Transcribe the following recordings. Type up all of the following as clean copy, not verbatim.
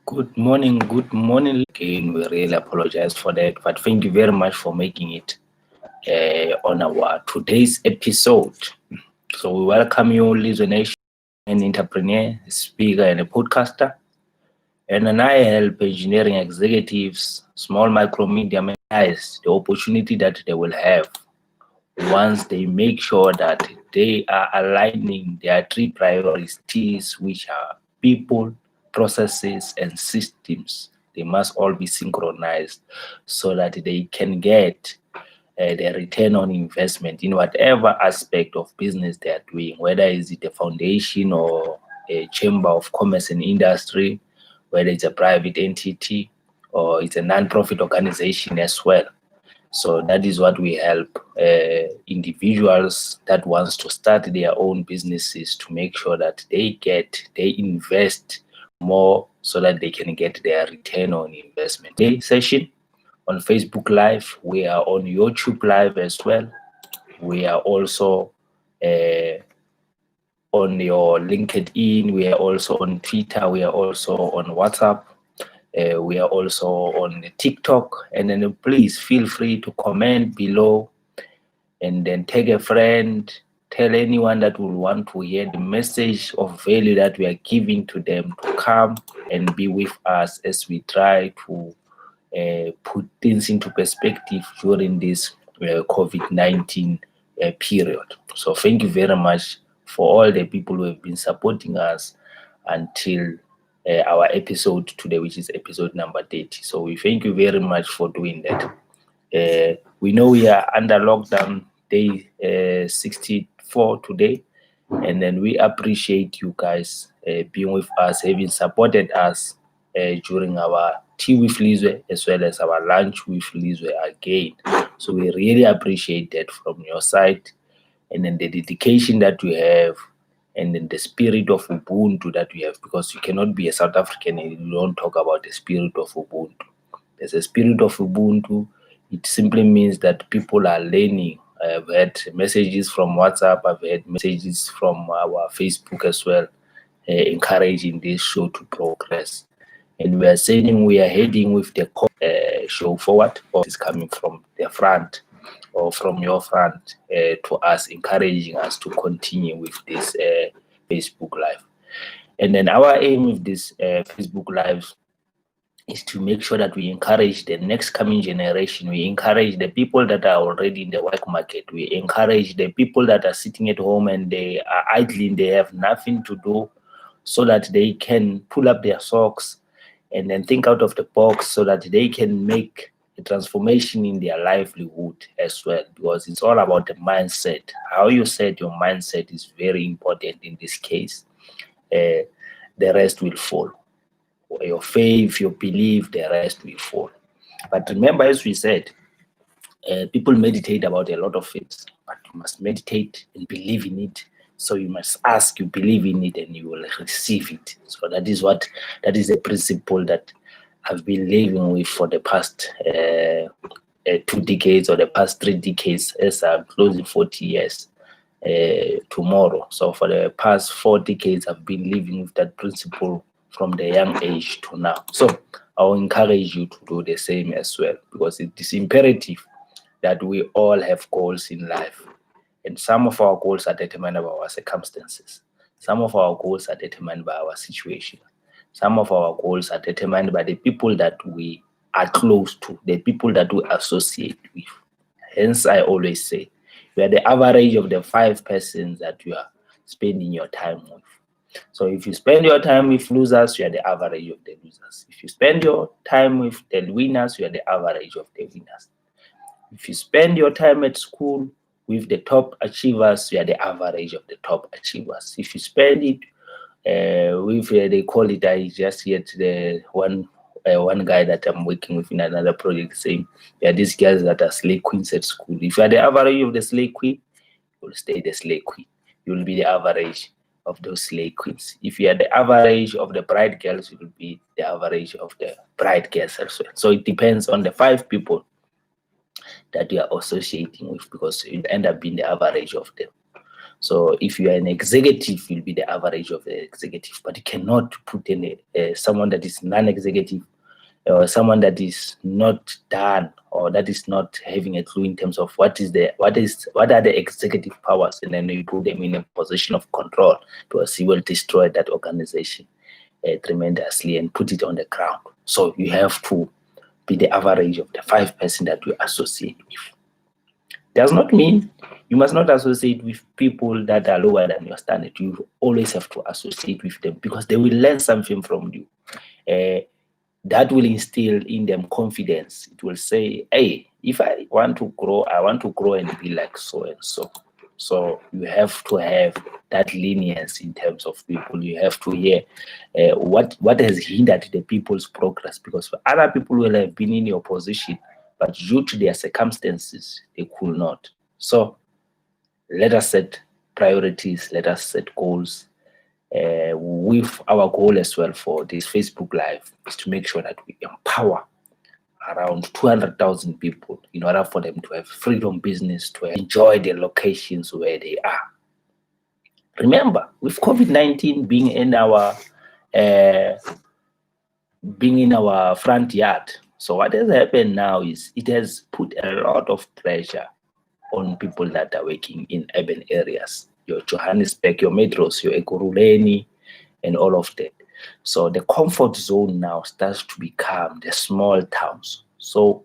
Good morning again. We really apologize for that, but thank you very much for making it on our today's episode. So we welcome you, Lizo Nation, an entrepreneur, a speaker, and a podcaster. And I help engineering executives, small, micro, medium, and size, the opportunity that they will have once they make sure that they are aligning their three priorities, which are people, processes, and systems. They must all be synchronized so that they can get their return on investment in whatever aspect of business they are doing, whether is it a foundation or a chamber of commerce and industry, whether it's a private entity or it's a non-profit organization as well. So that is what we help individuals that wants to start their own businesses to make sure that they invest more so that they can get their return on investment. Today session on Facebook Live, we are on YouTube Live as well. We are also on your LinkedIn, we are also on Twitter, we are also on WhatsApp. We are also on TikTok, and then please feel free to comment below and then tag a friend, tell anyone that will want to hear the message of value that we are giving to them to come and be with us as we try to put things into perspective during this COVID-19 period. So thank you very much for all the people who have been supporting us until our episode today, which is episode number 30. So we thank you very much for doing that. We know we are under lockdown day 64 today, and then we appreciate you guys being with us, having supported us during our tea with Lizwe as well as our lunch with Lizwe again. So we really appreciate that from your side, and then the dedication that you have, and then the spirit of Ubuntu that we have, because you cannot be a South African and you don't talk about the spirit of Ubuntu. There's a spirit of Ubuntu. It simply means that people are learning. I've had messages from WhatsApp, I've had messages from our Facebook as well, encouraging this show to progress. And we are saying we are heading with the show forward, or is coming from the front or from your front to us, encouraging us to continue with this Facebook Live. And then our aim with this Facebook Live is to make sure that we encourage the next coming generation. We encourage the people that are already in the work market. We encourage the people that are sitting at home and they are idling, they have nothing to do. so that they can pull up their socks and then think out of the box so that they can make a transformation in their livelihood as well, because it's all about the mindset. How you set your mindset is very important in this case. The rest will follow. Your faith, your belief, the rest will fall. But remember, as we said, people meditate about a lot of things, but you must meditate and believe in it. So you must ask, you believe in it, and you will receive it. So that is a principle that I've been living with for the past 2 decades or the past 3 decades, as I'm closing 40 years tomorrow. So for the past 4 decades, I've been living with that principle from the young age to now. So I'll encourage you to do the same as well, because it is imperative that we all have goals in life. And some of our goals are determined by our circumstances. Some of our goals are determined by our situation. Some of our goals are determined by the people that we are close to, the people that we associate with. Hence, I always say, you are the average of the 5 persons that you are spending your time with. So if you spend your time with losers, you are the average of the losers. If you spend your time with the winners, you are the average of the winners. If you spend your time at school with the top achievers, you are the average of the top achievers. If you spend it with, they call it, I just heard the one guy that I'm working with in another project saying, there are these guys that are slay queens at school. If you are the average of the slay queen, you will stay the slay queen. You will be the average of those slay queens. If you are the average of the bride girls, you will be the average of the bride girls as well. So it depends on the 5 people that you are associating with, because you end up being the average of them. So if you are an executive, you'll be the average of the executive, but you cannot put in someone that is non-executive or someone that is not done or that is not having a clue in terms of what are the executive powers, and then you put them in a position of control, because he will destroy that organization tremendously and put it on the ground. So you have to be the average of the 5 persons that you associate with. Does not mean you must not associate with people that are lower than your standard. You always have to associate with them, because they will learn something from you. That will instill in them confidence. It will say, hey, if I want to grow, I want to grow and be like so and so. So you have to have that lenience in terms of people. You have to hear what has hindered the people's progress, because other people will have been in your position, but due to their circumstances, they could not. So let us set priorities, let us set goals. With our goal as well for this Facebook Live is to make sure that we empower around 200,000 people in order for them to have freedom business, to enjoy their locations where they are. Remember, with COVID-19 being in our front yard, so what has happened now is it has put a lot of pressure on people that are working in urban areas, your Johannesburg, your metros, your Ekurhuleni, and all of that. So the comfort zone now starts to become the small towns. So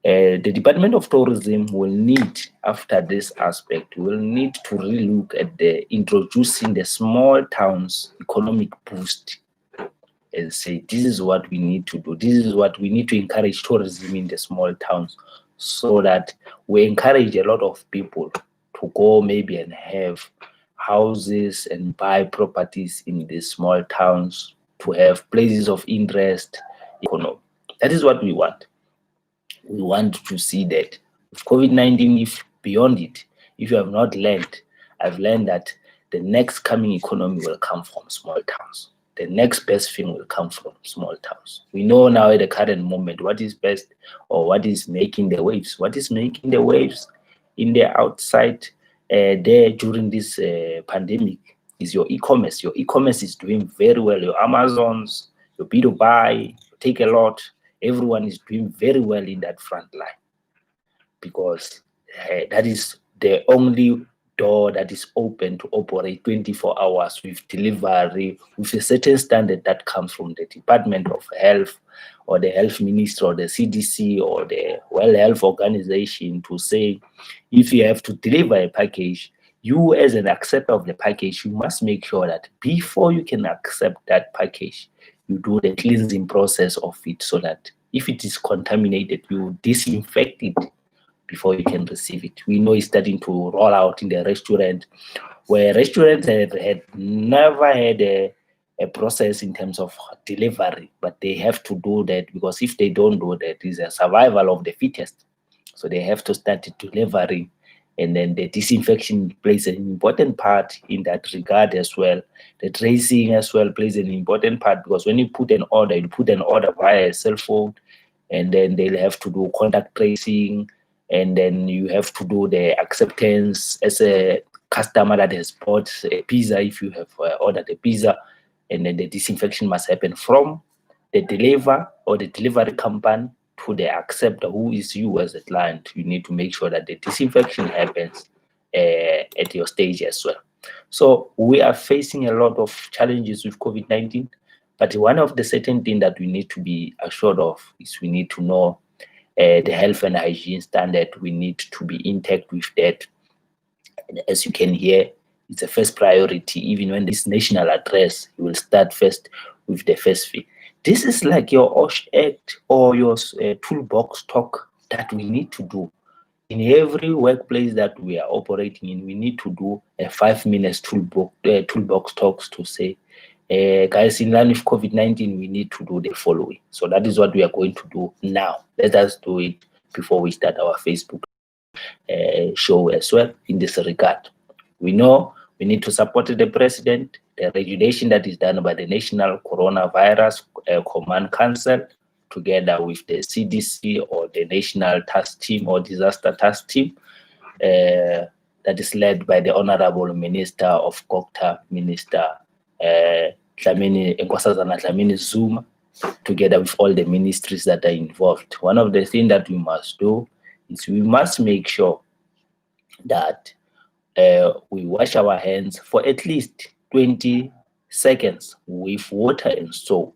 the Department of Tourism will need, after this aspect, will need to relook at introducing the small towns economic boost and say, this is what we need to do. This is what we need to encourage tourism in the small towns, so that we encourage a lot of people to go maybe and have houses and buy properties in these small towns, to have places of interest. That is what we want. We want to see that with COVID-19, if beyond it, if you have not learned, I've learned that the next coming economy will come from small towns. The next best thing will come from small towns. We know now at the current moment what is best, or what is making the waves. What is making the waves in the outside there during this pandemic is your e-commerce. Your e-commerce is doing very well. Your Amazons, your B2Buy, Take a Lot, everyone is doing very well in that front line, because that is the only door that is open to operate 24 hours with delivery, with a certain standard that comes from the Department of Health or the Health Minister or the CDC or the World Health Organization, to say, if you have to deliver a package, you as an acceptor of the package, you must make sure that before you can accept that package, you do the cleansing process of it, so that if it is contaminated, you disinfect it before you can receive it. We know it's starting to roll out in the restaurant, where restaurants had never had a process in terms of delivery, but they have to do that, because if they don't do that, it's a survival of the fittest. So they have to start delivering, and then the disinfection plays an important part in that regard as well. The tracing as well plays an important part, because when you put an order via a cell phone, and then they'll have to do contact tracing, and then you have to do the acceptance as a customer that has bought a pizza, if you have ordered a pizza, and then the disinfection must happen from the deliver or the delivery company to the acceptor, who is you as a client. You need to make sure that the disinfection happens at your stage as well. So we are facing a lot of challenges with COVID-19, but one of the certain things that we need to be assured of is we need to know the health and hygiene standard. We need to be intact with that. And as you can hear, it's a first priority. Even when this national address, you will start first with the first fee. This is like your OSH Act or your toolbox talk that we need to do. In every workplace that we are operating in, we need to do a 5 minutes toolbox talks to say, guys, in line with COVID-19, we need to do the following. So that is what we are going to do now. Let us do it before we start our Facebook show as well in this regard. We know we need to support the president, the regulation that is done by the National Coronavirus Command Council, together with the CDC or the National Task Team or Disaster Task Team, that is led by the Honorable Minister of COGTA, Minister Dlamini Zuma, together with all the ministries that are involved. One of the things that we must do is we must make sure that we wash our hands for at least 20 seconds with water and soap,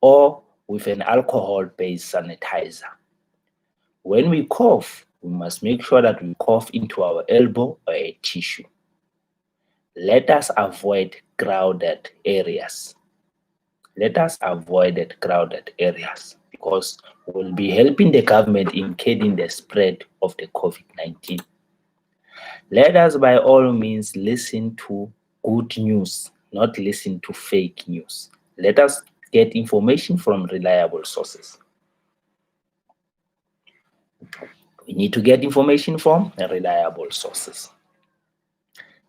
or with an alcohol-based sanitizer. When we cough, we must make sure that we cough into our elbow or a tissue. Let us avoid crowded areas. Because we'll be helping the government in curbing the spread of the COVID-19. Let us by all means listen to good news, not listen to fake news. Let us get information from reliable sources. We need to get information from reliable sources.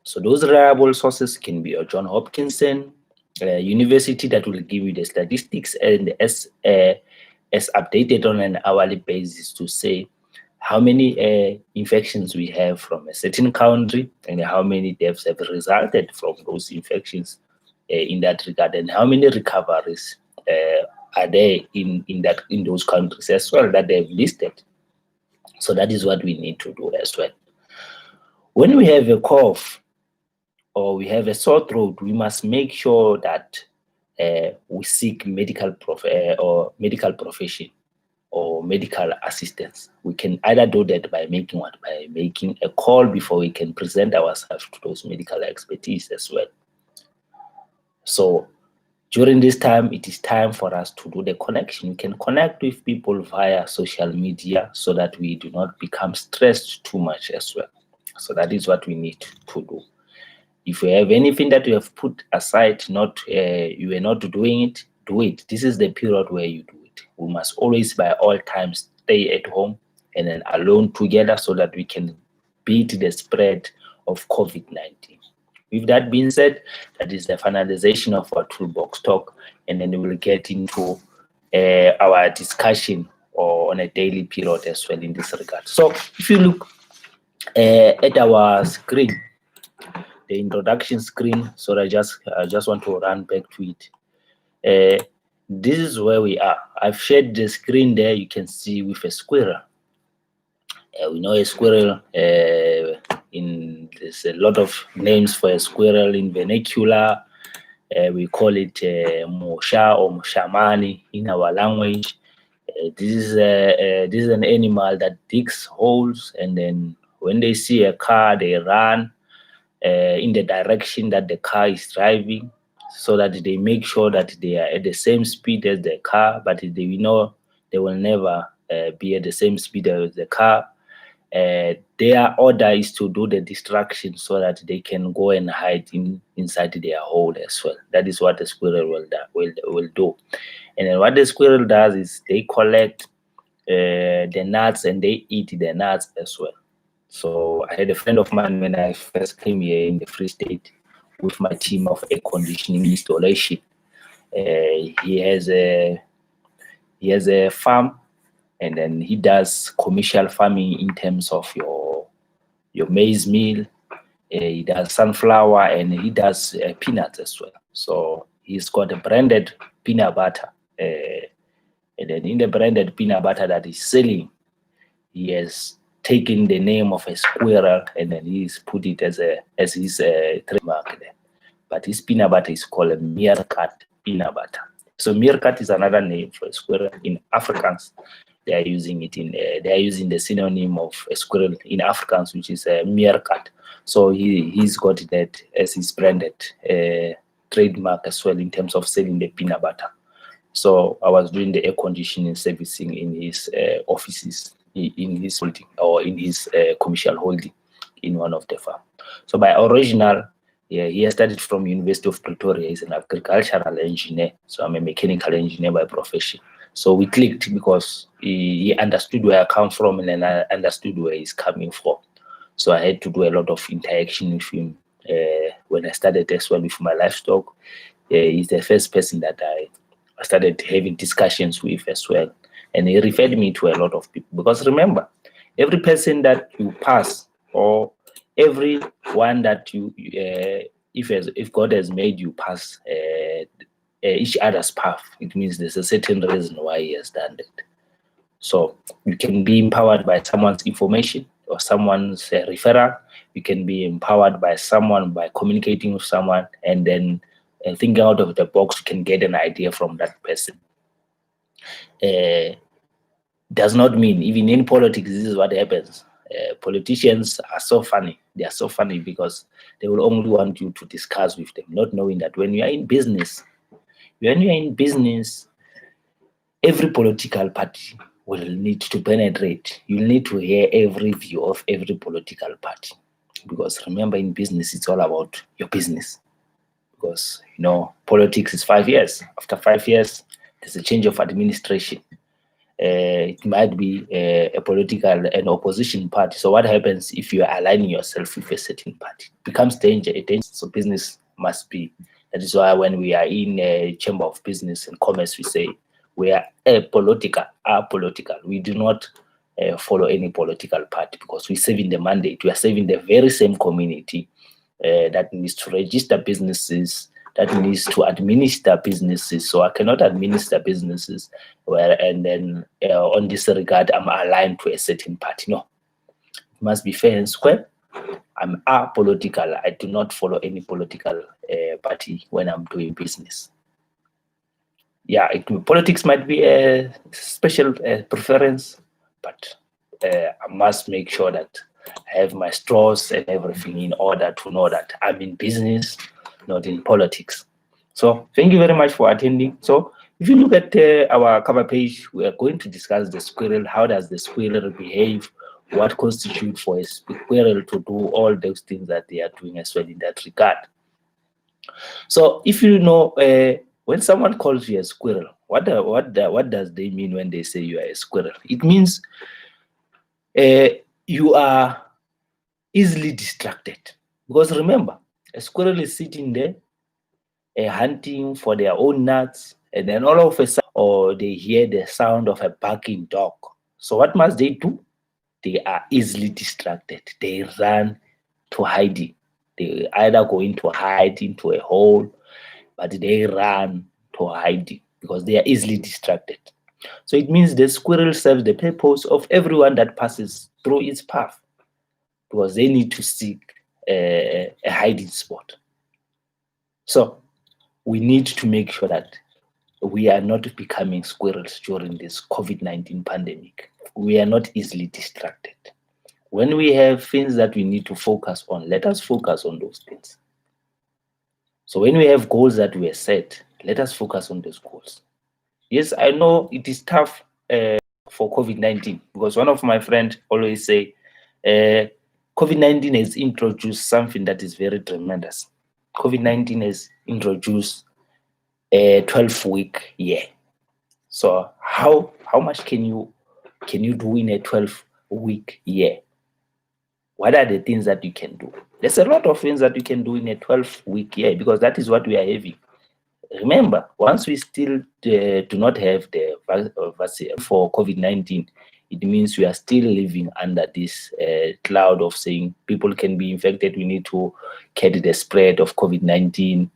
So those reliable sources can be a John Hopkinson University that will give you the statistics and as updated on an hourly basis to say how many infections we have from a certain country and how many deaths have resulted from those infections in that regard, and how many recoveries are there in those countries as well that they've listed. So that is what we need to do as well. When we have a cough or we have a sore throat, we must make sure that we seek medical profession or medical assistance. We can either do that by making what? By making a call before we can present ourselves to those medical expertise as well. So during this time, it is time for us to do the connection. We can connect with people via social media so that we do not become stressed too much as well. So that is what we need to do. If you have anything that you have put aside, you are not doing it, do it. This is the period where you do it. We must always, by all times, stay at home and then alone together so that we can beat the spread of COVID-19. With that being said, that is the finalization of our toolbox talk, and then we will get into our discussion on a daily period as well in this regard. So if you look at our screen, the introduction screen, so I just want to run back to it. This is where we are. I've shared the screen there. You can see with a squirrel. We know a squirrel, there's a lot of names for a squirrel in vernacular. We call it Mosha or Moshamani in our language. This is an animal that digs holes, and then when they see a car, they run. in the direction that the car is driving, so that they make sure that they are at the same speed as the car, but they know they will never be at the same speed as the car. Their order is to do the distraction so that they can go and hide inside their hole as well. That is what the squirrel will do. And then what the squirrel does is they collect the nuts and they eat the nuts as well. So I had a friend of mine when I first came here in the Free State with my team of air conditioning installation. He has a farm, and then he does commercial farming in terms of your maize meal. He does sunflower, and he does peanuts as well. So he's got a branded peanut butter. And then in the branded peanut butter that he's selling, he has taken the name of a squirrel, and then he's put it as his trademark there. But his peanut butter is called a meerkat peanut butter. So meerkat is another name for a squirrel. In Afrikaans, they are using it they are using the synonym of a squirrel in Afrikaans, which is a meerkat. So he's got that as his branded trademark as well in terms of selling the peanut butter. So I was doing the air conditioning servicing in his offices, in his holding, or in his commercial holding in one of the farm. So by original, he has studied from University of Pretoria. He's an agricultural engineer. So I'm a mechanical engineer by profession. So we clicked because he understood where I come from, and then I understood where he's coming from. So I had to do a lot of interaction with him when I started as well with my livestock. He's the first person that I started having discussions with as well. And he referred me to a lot of people. Because remember, every person that you pass, or every one that you, if God has made you pass each other's path, it means there's a certain reason why he has done that. So you can be empowered by someone's information or someone's referral. You can be empowered by someone by communicating with someone, and then thinking out of the box, you can get an idea from that person. Does not mean, even in politics, this is what happens. Politicians are so funny. They are so funny because they will only want you to discuss with them, not knowing that when you are in business, every political party will need to penetrate. You'll need to hear every view of every political party. Because remember, in business, it's all about your business. Because, politics is 5 years. After 5 years, there's a change of administration. It might be a political and opposition party. So what happens if you are aligning yourself with a certain party? It becomes dangerous. So business must be. That is why when we are in a chamber of business and commerce, we say we are apolitical. We do not follow any political party, because we're serving the mandate. We are serving the very same community that needs to register businesses, that needs to administer businesses. So I cannot administer businesses and then on this regard, I'm aligned to a certain party. No, it must be fair and square. I'm apolitical. I do not follow any political party when I'm doing business. Yeah, politics might be a special preference, but I must make sure that I have my straws and everything in order to know that I'm in business, not in politics. So thank you very much for attending. So if you look at our cover page, we are going to discuss the squirrel. How does the squirrel behave? What constitutes for a squirrel to do all those things that they are doing as well in that regard? So if you know, when someone calls you a squirrel, what does they mean when they say you are a squirrel? It means you are easily distracted. Because remember, a squirrel is sitting there hunting for their own nuts, and then all of a sudden, or they hear the sound of a barking dog. So what must they do? They are easily distracted. They run to hiding. They either go into hide into a hole, but they run to hiding because they are easily distracted. So it means the squirrel serves the purpose of everyone that passes through its path, because they need to seek a hiding spot. So we need to make sure that we are not becoming squirrels during this COVID-19 pandemic. We are not easily distracted. when we have things that we need to focus on, let us focus on those things. So when we have goals that we have set, let us focus on those goals. Yes, I know it is tough for COVID-19, because one of my friends always say, COVID-19 has introduced something that is very tremendous. COVID-19 has introduced a 12-week year. So how much can you do in a 12-week year? What are the things that you can do? There's a lot of things that you can do in a 12-week year, because that is what we are having. Remember, once we still do not have the vaccine for COVID-19, it means we are still living under this cloud of saying people can be infected. We need to curb the spread of COVID-19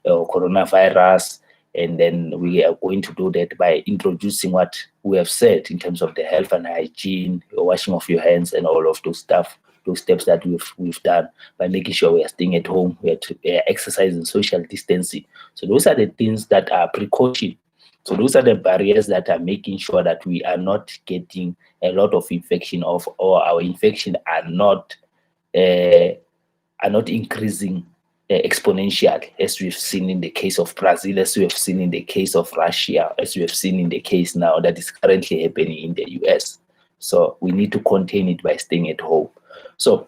or coronavirus. And then we are going to do that by introducing what we have said in terms of the health and hygiene, washing of your hands, and all of those stuff, those steps that we've done by making sure we are staying at home, we are exercising, social distancing. So those are the things that are precaution. So those are the barriers that are making sure that we are not getting a lot of infection or our infection are not increasing exponentially, as we've seen in the case of Brazil, as we have seen in the case of Russia, as we have seen in the case now that is currently happening in the US. So we need to contain it by staying at home. So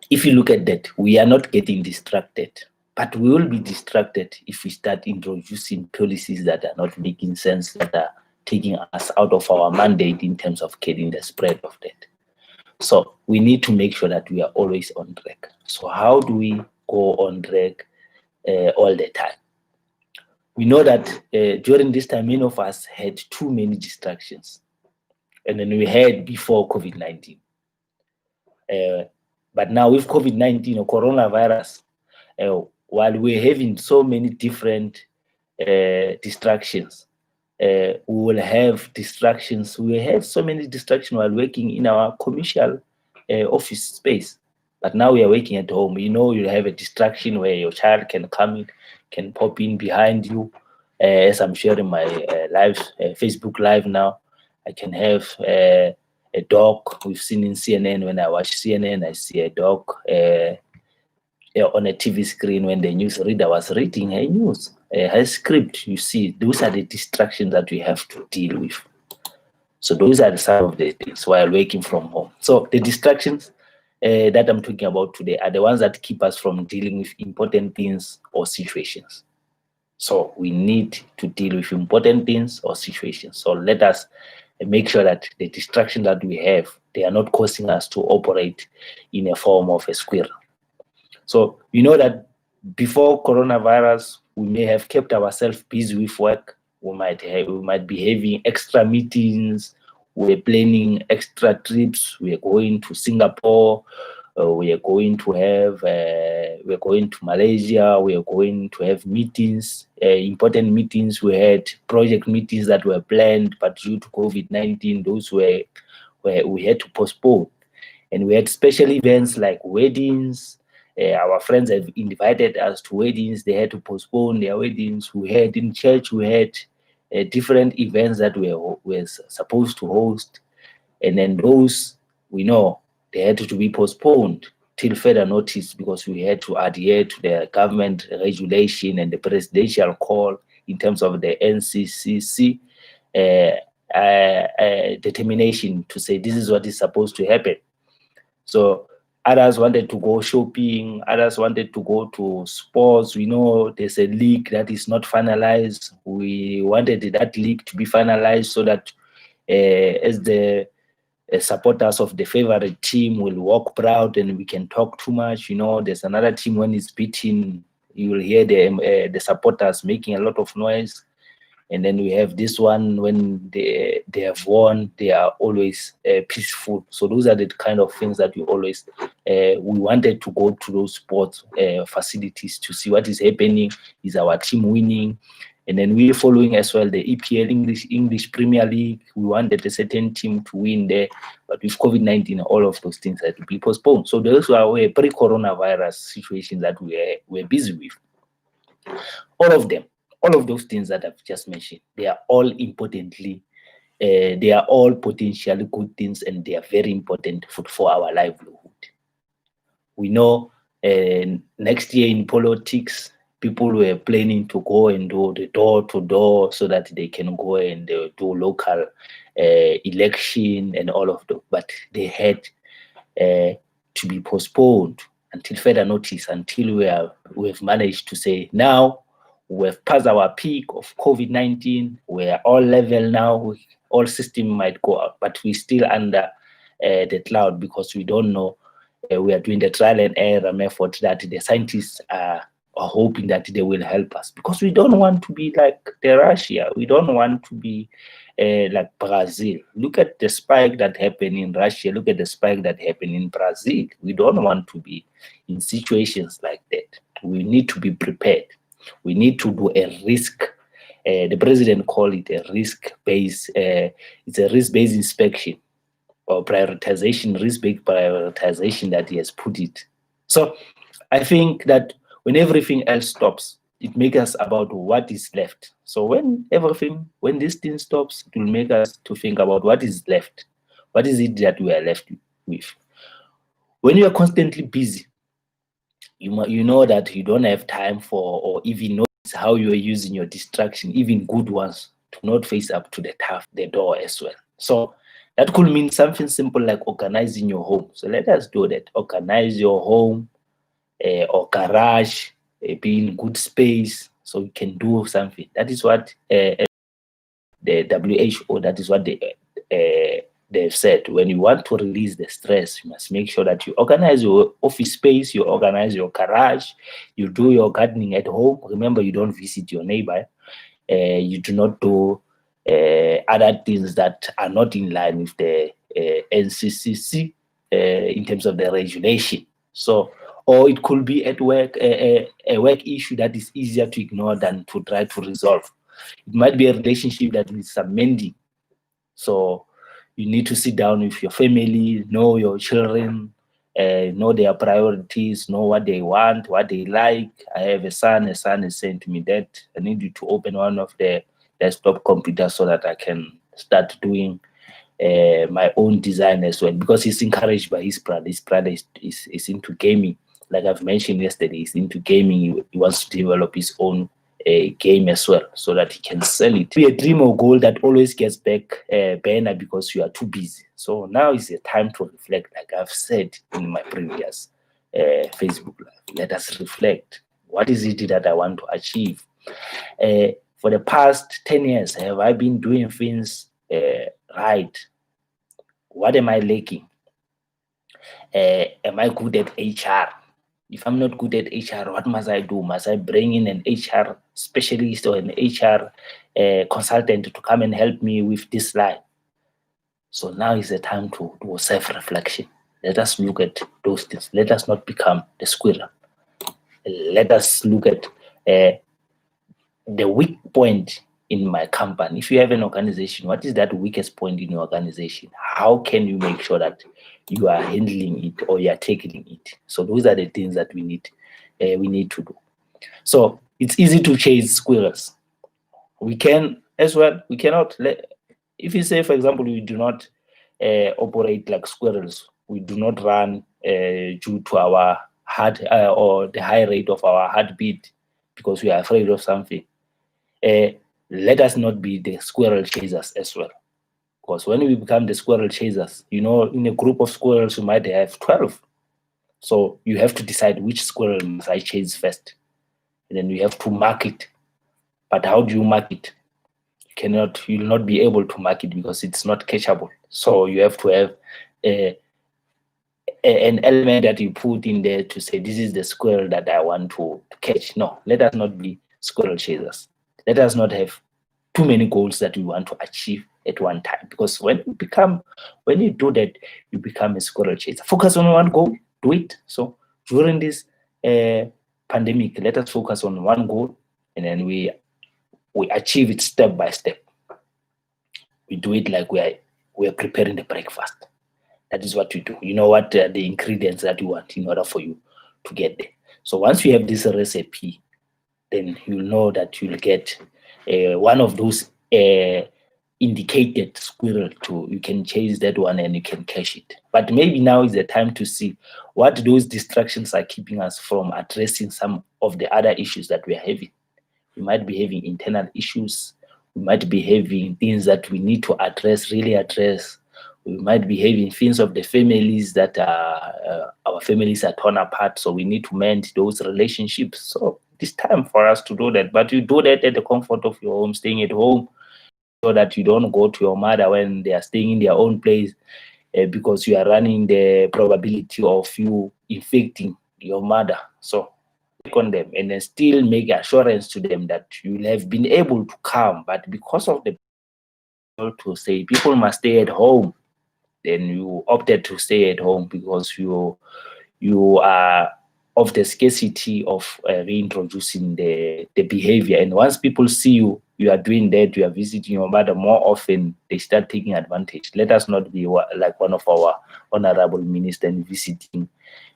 if you look at that, we are not getting distracted, but we will be distracted if we start introducing policies that are not making sense, that are taking us out of our mandate in terms of getting the spread of that. So we need to make sure that we are always on track. So how do we go on track all the time? We know that during this time, many of us had too many distractions. And then we had before COVID-19. But now with COVID-19 or coronavirus, while we're having so many different distractions, we will have distractions. We have so many distractions while working in our commercial office space. But now we are working at home. You know, you have a distraction where your child can come in, can pop in behind you. As I'm sharing my live Facebook Live now, I can have a dog. We've seen in CNN, when I watch CNN, I see a dog on a TV screen when the news reader was reading her news, her script. You see, those are the distractions that we have to deal with. So those are some of the things while working from home. So the distractions that I'm talking about today are the ones that keep us from dealing with important things or situations. So we need to deal with important things or situations. So let us make sure that the distractions that we have, they are not causing us to operate in a form of a squirrel. So we know that before coronavirus, we may have kept ourselves busy with work. We might be having extra meetings. We're planning extra trips. We are going to Singapore. We are going to Malaysia. We are going to have meetings, important meetings. We had project meetings that were planned, but due to COVID-19, those we had to postpone. And we had special events like weddings. Our friends have invited us to weddings. They had to postpone their weddings. We had in church, we had different events that we were supposed to host. And then those, we know, they had to be postponed till further notice, because we had to adhere to the government regulation and the presidential call in terms of the NCCC determination to say this is what is supposed to happen. So others wanted to go shopping, others wanted to go to sports. We know there's a league that is not finalized. We wanted that league to be finalized so that as the supporters of the favorite team will walk proud and we can talk too much. You know, there's another team, when it's beaten, you will hear the supporters making a lot of noise. And then we have this one, when they have won, they are always peaceful. So those are the kind of things that we always, we wanted to go to those sports facilities to see what is happening. Is our team winning? And then we're following as well the EPL, English Premier League. We wanted a certain team to win there. But with COVID-19, all of those things had to be postponed. So those were pre-coronavirus situations that we're busy with. All of them. All of those things that I've just mentioned, they are all importantly they are all potentially good things, and they are very important for our livelihood. We know next year in politics, people were planning to go and do the door to door so that they can go and do local election and all of them, but they had to be postponed until further notice, until we've managed to say now we've passed our peak of COVID-19, we're all level now, all system might go out, but we're still under the cloud because we don't know. We are doing the trial and error method that the scientists are hoping that they will help us, because we don't want to be like the Russia. We don't want to be like Brazil. Look at the spike that happened in Russia. Look at the spike that happened in Brazil. We don't want to be in situations like that. We need to be prepared. We need to do a risk. The president called it a risk-based. It's a risk-based inspection or prioritization, risk-based prioritization that he has put it. So I think that when everything else stops, it makes us about what is left. So when this thing stops, it will make us to think about what is left. What is it that we are left with? When you are constantly busy, you know that you don't have time for, or even notice how you are using your distraction, even good ones, to not face up to the door as well. So that could mean something simple like organizing your home. So let us do that. Organize your home or garage, be in good space so you can do something. That is what the WHO, that is what they've said. When you want to release the stress, you must make sure that you organize your office space, you organize your garage, you do your gardening at home. Remember, you don't visit your neighbor. You do not do other things that are not in line with the NCCC in terms of the regulation. So, or it could be at work, a work issue that is easier to ignore than to try to resolve. It might be a relationship that needs amending. So you need to sit down with your family, know your children, know their priorities, know what they want, what they like. I have a son is saying to me that I need you to open one of the desktop computers so that I can start doing my own design as well, because he's encouraged by his brother. His brother is into gaming. Like I've mentioned yesterday, he's into gaming. He wants to develop his own game as well so that he can sell it. Be a dream or goal that always gets back banner because you are too busy. So now is the time to reflect, like I've said in my previous Facebook Live. Let us reflect. What is it that I want to achieve? For the past 10 years, have I been doing things right? What am I lacking? Am I good at HR? If I'm not good at HR, what must I do? Must I bring in an HR specialist or an HR consultant to come and help me with this line? So now is the time to do self-reflection. Let us look at those things. Let us not become the squirrel. Let us look at the weak point in my company. If you have an organization, what is that weakest point in your organization? How can you make sure that you are handling it or you are tackling it? So those are the things that we need to do. So it's easy to chase squirrels. We can as well. We cannot if you say, for example, we do not operate like squirrels. We do not run due to our heart or the high rate of our heartbeat because we are afraid of something. Let us not be the squirrel chasers as well. Because when we become the squirrel chasers, in a group of squirrels, you might have 12. So you have to decide which squirrel must I chase first. And then you have to mark it. But how do you mark it? You'll not be able to mark it because it's not catchable. So you have to have an element that you put in there to say, this is the squirrel that I want to catch. No, let us not be squirrel chasers. Let us not have too many goals that we want to achieve at one time, because when you do that, you become a squirrel chaser. Focus on one goal, do it. So during this pandemic, let us focus on one goal, and then we achieve it step by step. We do it like we are preparing the breakfast. That is what we do. You know what are the ingredients that you want in order for you to get there. So once you have this recipe, then you'll know that you'll get one of those indicated squirrel to, you can chase that one and you can catch it. But maybe now is the time to see what those distractions are keeping us from addressing some of the other issues that we are having. We might be having internal issues. We might be having things that we need to address, really address. We might be having things of the families that our families are torn apart. So we need to mend those relationships. So it's time for us to do that. But you do that at the comfort of your home, staying at home, so that you don't go to your mother when they are staying in their own place, because you are running the probability of you infecting your mother. So on them and then still make assurance to them that you will have been able to come, but because of the to say people must stay at home, then you opted to stay at home because you are of the scarcity of reintroducing the behavior. And once people see you are doing that, you are visiting your mother more often, they start taking advantage. Let us not be like one of our honorable ministers visiting.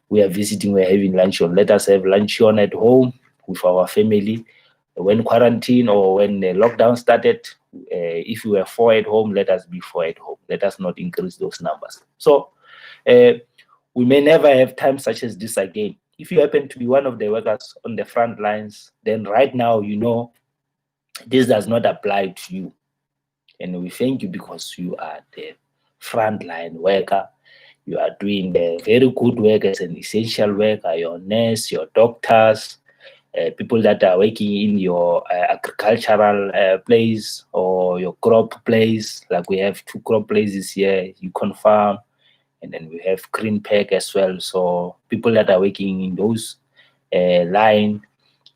We are visiting, we're having luncheon. Let us have luncheon at home with our family. When quarantine or when the lockdown started, if we were 4 at home, let us be 4 at home. Let us not increase those numbers. So we may never have times such as this again. If you happen to be one of the workers on the front lines, then right now, you know, this does not apply to you. And we thank you because you are the frontline worker. You are doing the very good work as an essential worker, your nurse, your doctors, people that are working in your agricultural place or your crop place. Like we have 2 crop places here, you confirm, and then we have green pack as well. So people that are working in those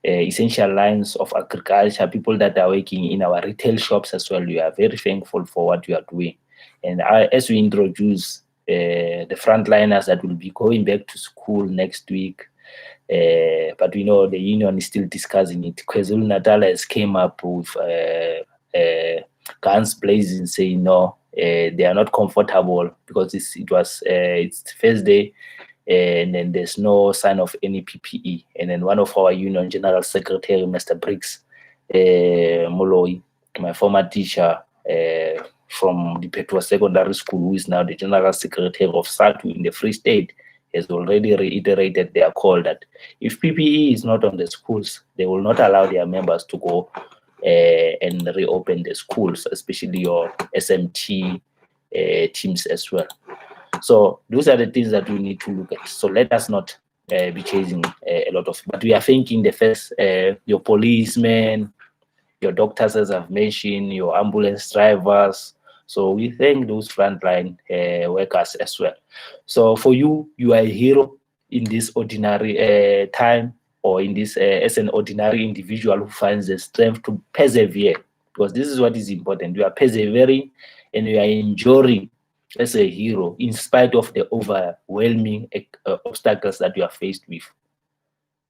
essential lines of agriculture, people that are working in our retail shops as well, we are very thankful for what you are doing. And as we introduce the frontliners that will be going back to school next week, but we know the union is still discussing it. KwaZulu-Natal has came up with guns blazing, saying no, they are not comfortable because it's Thursday, and then there's no sign of any PPE. And then one of our union general secretary, Mr. Briggs Moloi, my former teacher from the Petua Secondary School, who is now the general secretary of SATU in the Free State, has already reiterated their call that if PPE is not on the schools, they will not allow their members to go and reopen the schools, especially your SMT teams as well. So those are the things that we need to look at. So let us not be chasing a lot of, but we are thanking the first, your policemen, your doctors, as I've mentioned, your ambulance drivers. So we thank those frontline workers as well. So for you, you are a hero in this ordinary time, or in this as an ordinary individual who finds the strength to persevere, because this is what is important. You are persevering and you are enduring as a hero in spite of the overwhelming obstacles that you are faced with.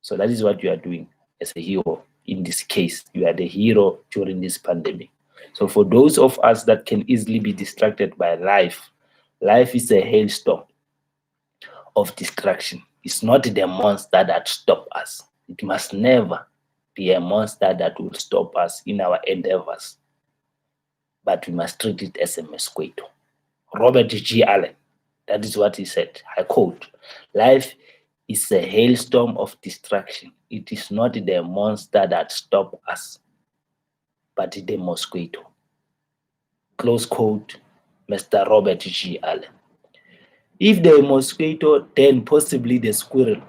So that is what you are doing as a hero. In this case, you are the hero during this pandemic. So for those of us that can easily be distracted by life, life is a hailstorm of distraction. It's not the monster that stops us. It must never be a monster that will stop us in our endeavors. But we must treat it as a mosquito. Robert G. Allen, that is what he said. I quote, "Life is a hailstorm of distraction. It is not the monster that stops us, but the mosquito." Close quote, Mr. Robert G. Allen. If the mosquito, then possibly the squirrel.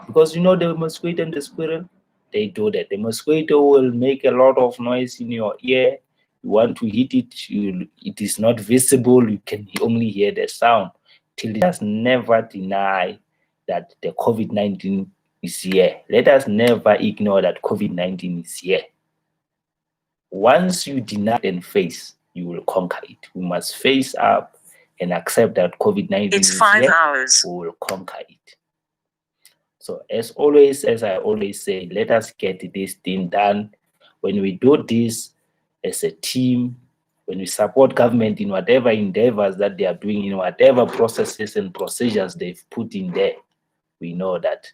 Because you know the mosquito and the squirrel, they do that. The mosquito will make a lot of noise in your ear. You want to hit it, it is not visible. You can only hear the sound. Till let us never deny that the COVID-19 is here. Let us never ignore that COVID-19 is here. Once you deny and face, you will conquer it. We must face up and accept that COVID-19 is 5 here. Hours. We will conquer it. So as always, as I always say, let us get this thing done. When we do this as a team, when we support government in whatever endeavors that they are doing, in whatever processes and procedures they've put in there, we know that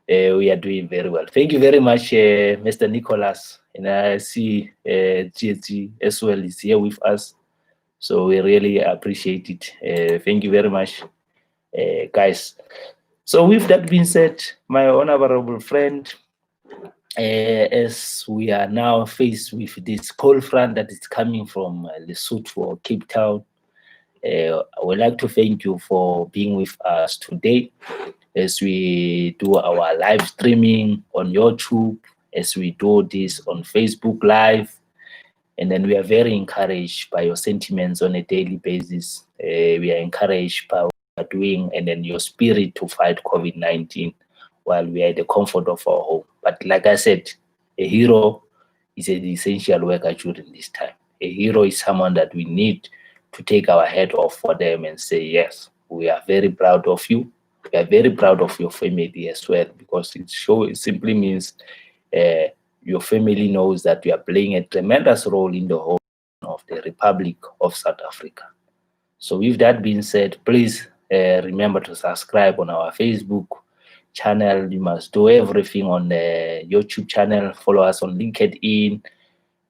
We are doing very well. Thank you very much, Mr. Nicholas. And I see GSG as well is here with us. So we really appreciate it. Thank you very much, guys. So with that being said, my honorable friend, as we are now faced with this cold front that is coming from Lesotho or Cape Town, I would like to thank you for being with us today as we do our live streaming on YouTube, as we do this on Facebook Live. And then we are very encouraged by your sentiments on a daily basis. We are encouraged by what you are doing and then your spirit to fight COVID-19 while we are at the comfort of our home. But like I said, a hero is an essential worker during this time. A hero is someone that we need to take our head off for them and say, yes, we are very proud of you. We are very proud of your family as well, because it simply means your family knows that you are playing a tremendous role in the whole of the Republic of South Africa. So with that being said, please remember to subscribe on our Facebook channel. You must do everything on the YouTube channel. Follow us on LinkedIn.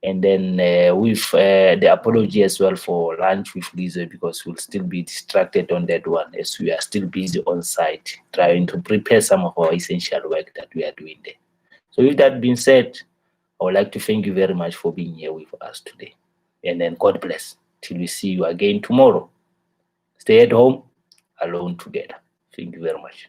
And then with the apology as well for lunch with Lisa, because we'll still be distracted on that one as we are still busy on site trying to prepare some of our essential work that we are doing there. So with that being said, I would like to thank you very much for being here with us today. And then God bless till we see you again tomorrow. Stay at home, alone together. Thank you very much.